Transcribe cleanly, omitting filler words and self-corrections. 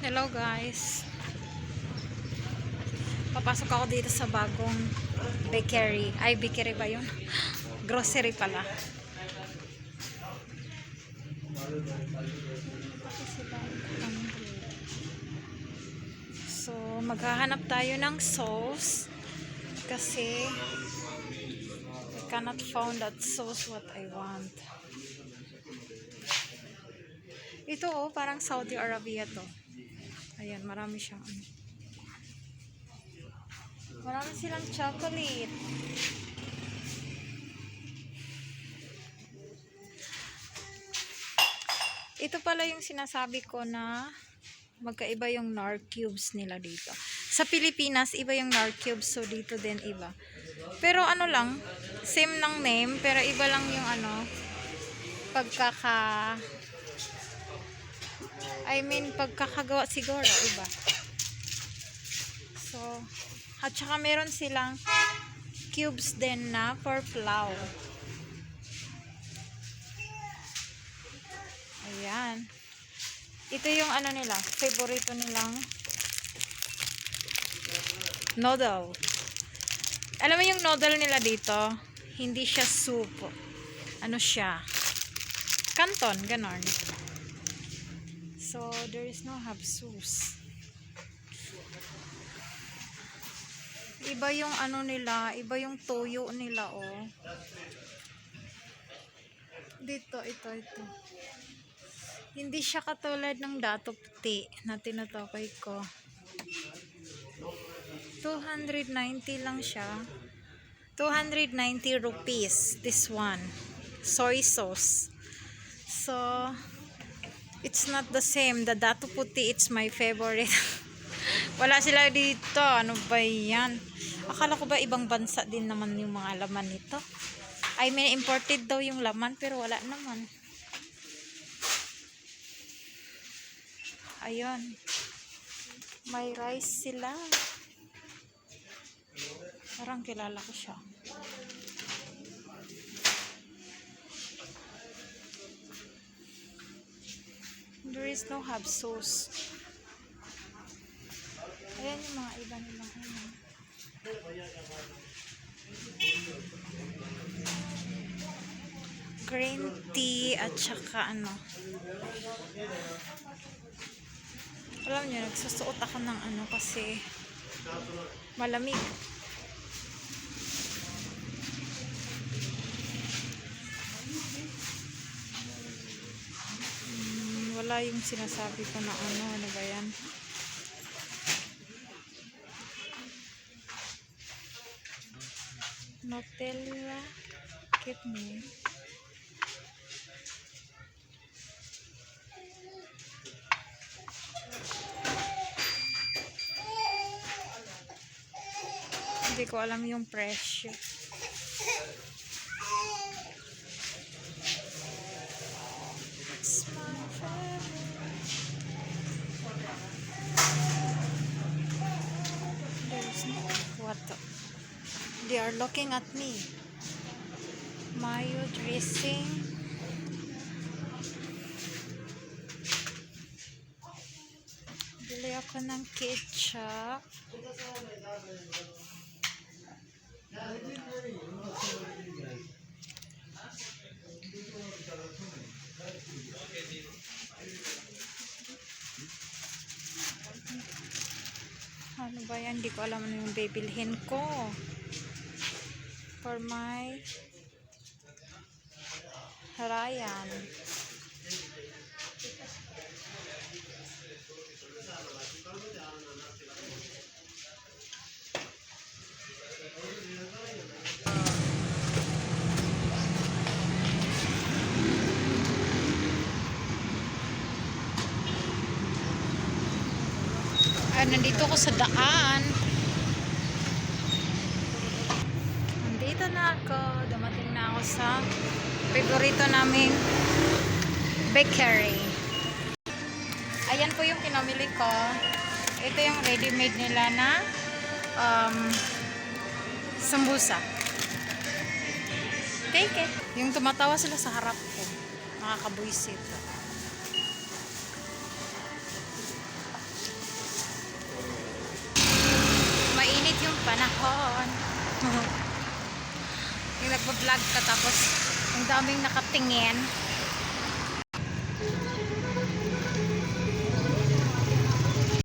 Hello guys. Papasok ako dito sa bagong bakery. Ay, bakery ba yun? Grocery pala. So, maghahanap tayo ng sauce kasi I cannot found that sauce what I want. Ito oh, parang Saudi Arabia to. Ayan, marami siyang marami silang chocolate. Ito pala yung sinasabi ko na magkaiba yung NAR cubes nila dito. Sa Pilipinas, iba yung NAR cubes, so dito din iba. Pero ano lang, same ng name, pero iba lang yung pagkakagawa siguro, iba. So, at saka meron silang cubes din na for flour. Ayan. Ito yung nila, favorito nilang noodle. Alam mo yung noodle nila dito, hindi siya soup. Ano siya? Canton, ganon. So, there is no have sauce. Iba yung nila, iba yung toyo nila, oh. Dito, ito. Hindi siya katulad ng dato puti na tinutukoy ko. 290 lang siya. 290 rupees. This one. Soy sauce. So, it's not the same. The dato puti, it's my favorite. Wala sila dito. Ano ba yan? Akala ko ba ibang bansa din naman yung mga laman nito? I mean, imported daw yung laman, pero wala naman. Ayun. May rice sila. Parang kilala ko siya. There is no have sauce. Ayan yung mga iba nilang green tea at saka alam nyo, nagsusuot ako ng kasi malamig. Wala yung sinasabi ko na ano ba yan? Nutella kidney. Hindi ko alam yung presyo. It's my favorite. There's no what? They are looking at me. Mayo dressing. Bili ako ng ketchup. Ano ba yan? Hindi ko alam ano yung bibilhin ko. For my Ryan. Nandito ako sa daan. Nandito na ako. Dumating na ako sa favorito naming bakery. Ayan po yung pinamili ko. Ito yung ready-made nila na sambusa. Take it. Yung tumatawa sila sa harap ko. Nakakabuisit. panahon. Yung nagpa-vlog ka tapos ang daming nakatingin.